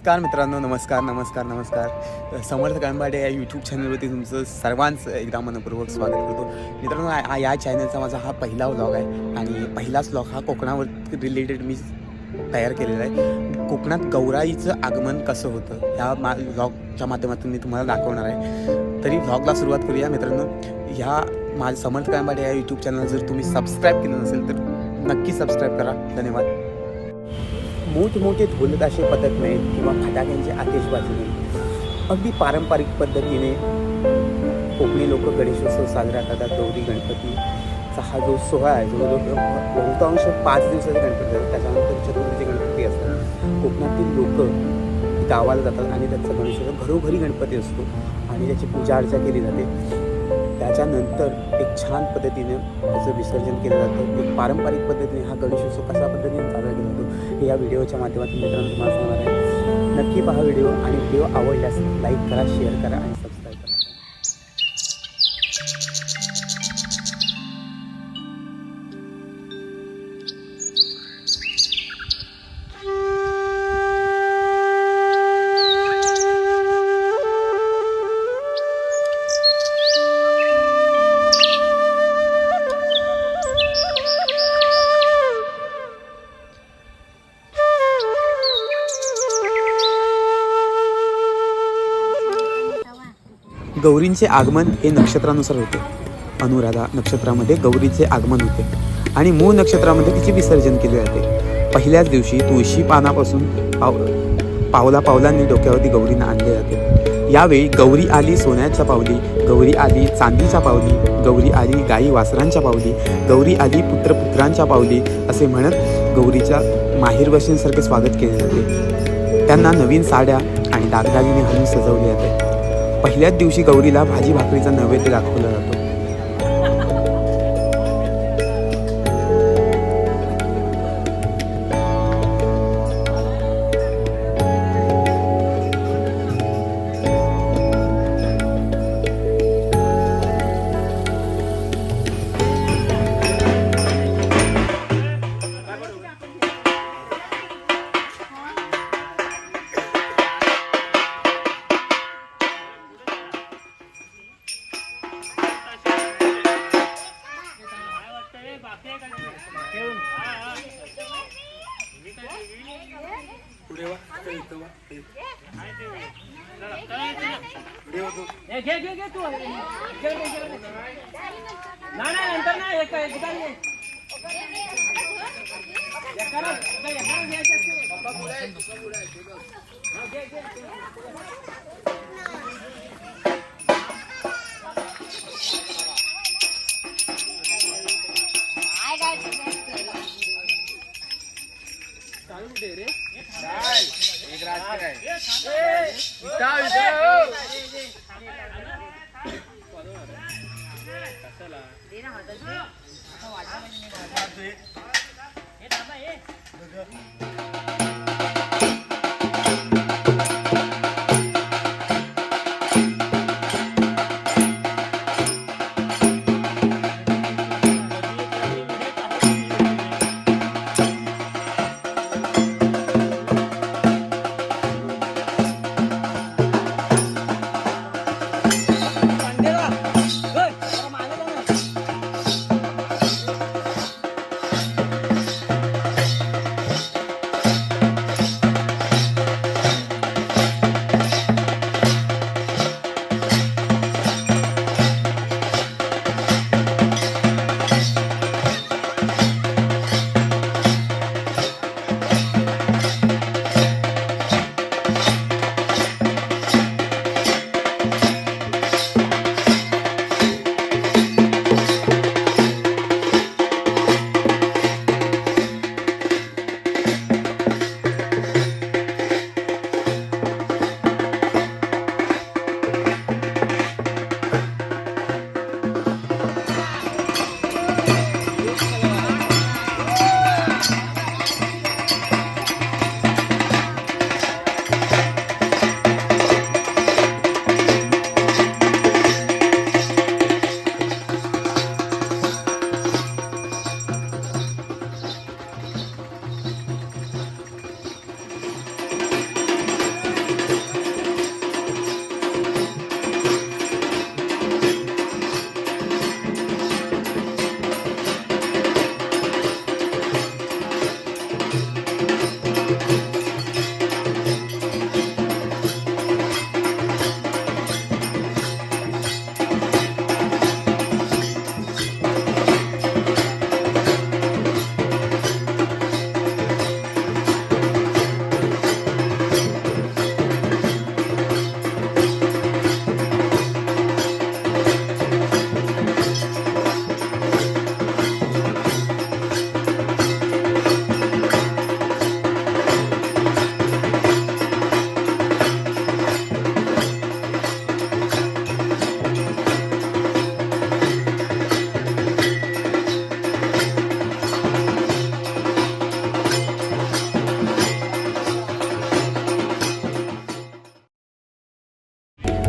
नमस्कार मित्रांनो, नमस्कार. समर्थ कांबाडे या यूट्यूब चॅनलवरती तुमचं सर्वांचं एकदा मनपूर्वक स्वागत करतो. मित्रांनो, या चॅनलचा माझा हा पहिला व्लॉग आहे आणि पहिलाच व्लॉग हा कोकणावर रिलेटेड मी तयार केलेला आहे. कोकणात गौराईचं आगमन कसं होतं ह्या व्लॉगच्या माध्यमातून मी तुम्हाला दाखवणार आहे. तरी व्लॉगला सुरुवात करूया मित्रांनो. ह्या माझं समर्थ कांबाडे या यूट्यूब चॅनल जर तुम्ही सबस्क्राईब केलं नसेल तर नक्की सबस्क्राईब करा. धन्यवाद. मोठमोठे ढोलताशे पथक नाहीत किंवा फटाक्यांची आतिषबाजी नाही. अगदी पारंपरिक पद्धतीने कोकणी लोक गणेशोत्सव साजरा करतात. गौरी गणपतीचा हा जो सोहळा आहे जो बहुतांश 5 दिवसाचे गणपती असतात. त्याच्यानंतर चतुर्थीचे गणपती असतात. कोकणातील लोक गावाला जातात आणि त्याचा गणेशोत्सव घरोघरी गणपती असतो आणि त्याची पूजा अर्चा केली जाते. त्याच्यानंतर एक छान पद्धतीने त्याचं विसर्जन केलं जातं. एक पारंपरिक पद्धतीने हा गणेशोत्सव कशा पद्धतीने साजरा केला जातो हे या व्हिडिओच्या माध्यमातून मित्रांनो तुम्हाला सांगणार आहे. नक्की पहा व्हिडिओ आणि व्हिडिओ आवडल्यास लाईक करा, शेअर करा आणि सबस्क्राईब करा. गौरींचे आगमन हे नक्षत्रानुसार होते. अनुराधा नक्षत्रामध्ये गौरीचे आगमन होते आणि मूळ नक्षत्रामध्ये तिचे विसर्जन केले जाते. पहिल्याच दिवशी तुळशी पानापासून पावलांनी डोक्यावरती गौरींना आणले जाते. यावेळी गौरी आली सोन्याच्या पावली, गौरी आली चांदीच्या पावली, गौरी आली गाई वासरांच्या पावली, गौरी आली पुत्रपुत्रांच्या पावली असे म्हणत गौरीच्या माहेरवाशींसारखे स्वागत केले जाते. त्यांना नवीन साड्या आणि दागदागिने घालून सजवले जाते. पहिल्याच दिवशी गौरीला भाजी भाकरीचा नैवेद्य दाखवला जातो.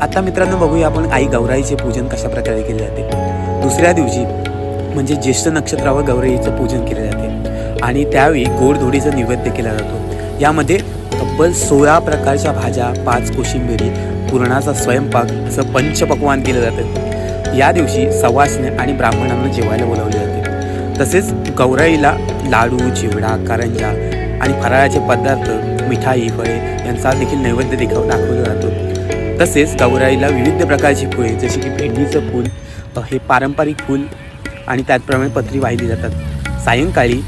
आता मित्रांनो बघूया आपण आई गौराईचे पूजन कशा प्रकारे केले जाते। दुसऱ्या दिवशी म्हणजे ज्येष्ठ नक्षत्रावर गौराईचं पूजन केले जाते आणि त्यावेळी गोडधोडीचा नैवेद्य केला जातो। यामध्ये तब्बल 16 प्रकारच्या भाज्या, 5 कोशिंबिरी, पुरणाचा स्वयंपाक असं पंचपक्वान केलं जातं। या दिवशी सवासने आणि ब्राह्मणांना जेवायला बोलावले जाते। तसेच गौराईला लाडू, चिवडा, करंजा आणि फराळाचे पदार्थ, मिठाई, फळे यांचा देखील नैवेद्य दाखवला जातो। तसेच गौराईला विविध प्रकारची फुले जसे की भेंडीचं फूल, हे पारंपरिक फूल आणि त्याचप्रमाणे पत्री वाहिली जातात। सायंकाळी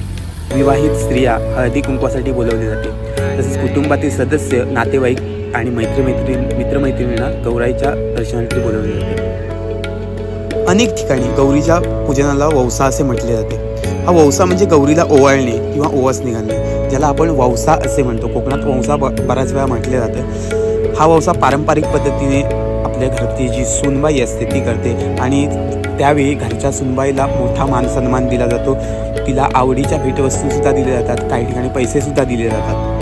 विवाहित स्त्रिया हळदी कुंकवासाठी बोलवले जाते। तसेच कुटुंबातील सदस्य, नातेवाईक आणि मित्रमैत्रिणींना गौराईच्या दर्शनासाठी बोलवले जाते। अनेक ठिकाणी गौरीच्या पूजनाला वौसा असे म्हटले जाते। हा वौसा म्हणजे गौरीला ओवाळणे किंवा ओवासणी घालणे, ज्याला आपण वौसा असे म्हणतो। कोकणात वौसा बऱ्याच वेळा म्हटले जातं। हा वौसा पारंपरिक पद्धतीने आपल्या घरातली जी सूनबाई असते ती करते आणि त्यावेळी घरच्या सूनबाईला मोठा मान सन्मान दिला जातो। तिला आवडीच्या भेटवस्तूसुद्धा दिल्या जातात, काही ठिकाणी पैसेसुद्धा दिले जातात।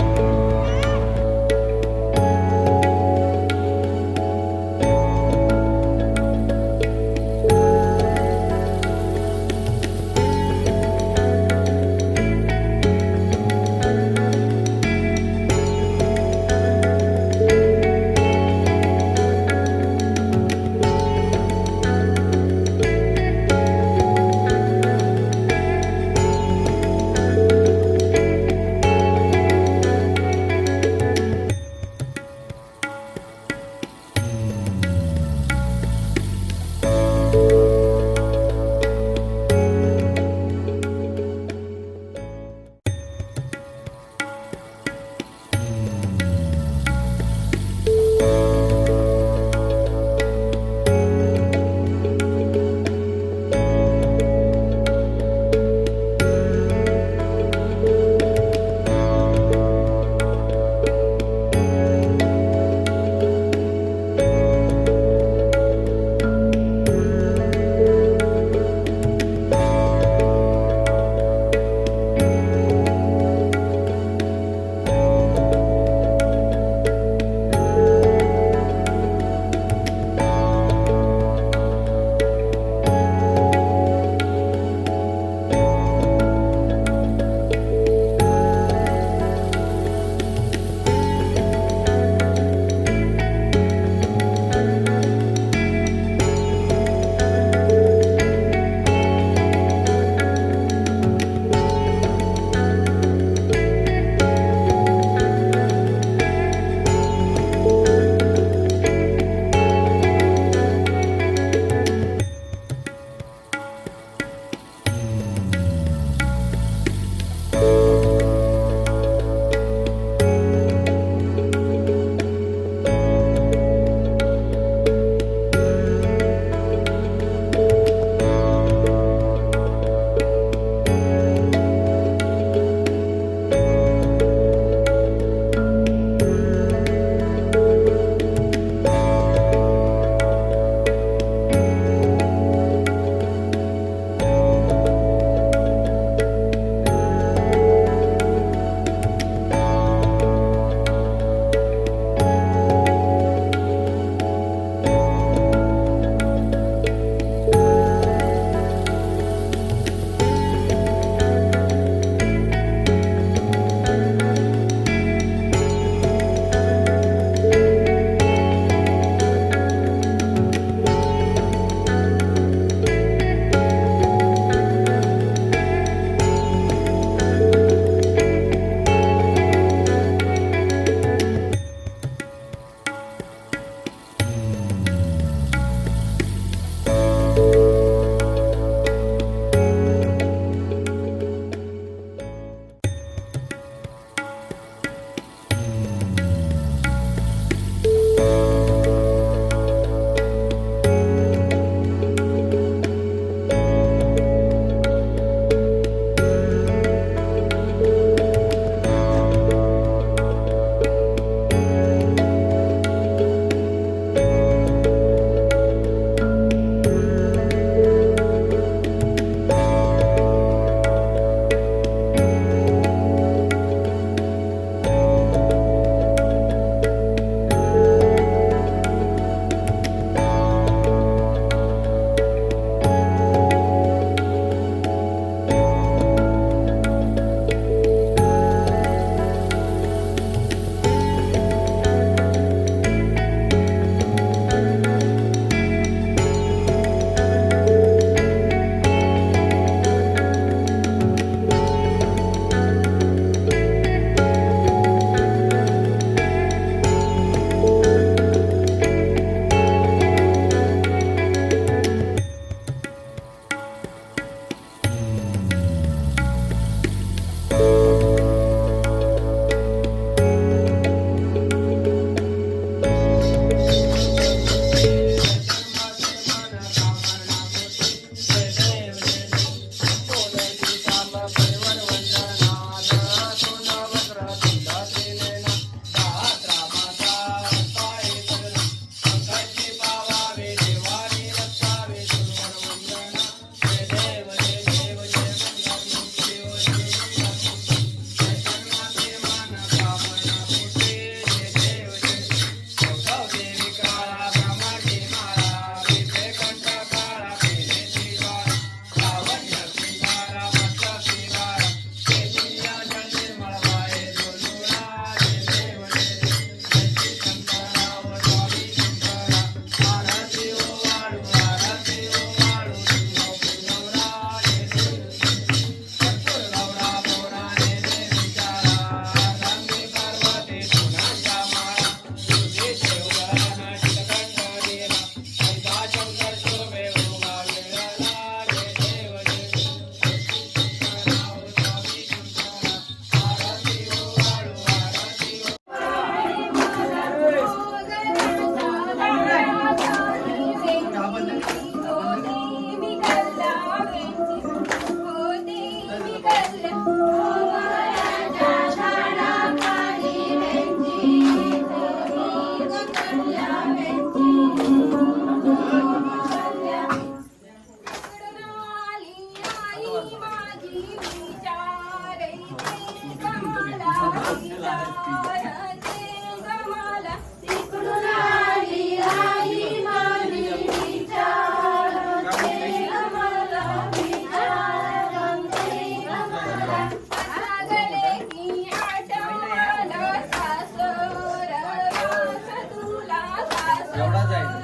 एवढाच आहे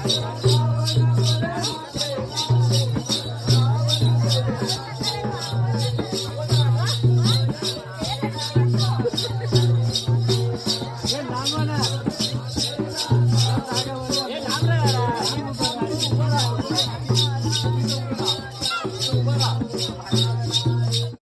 Thank you.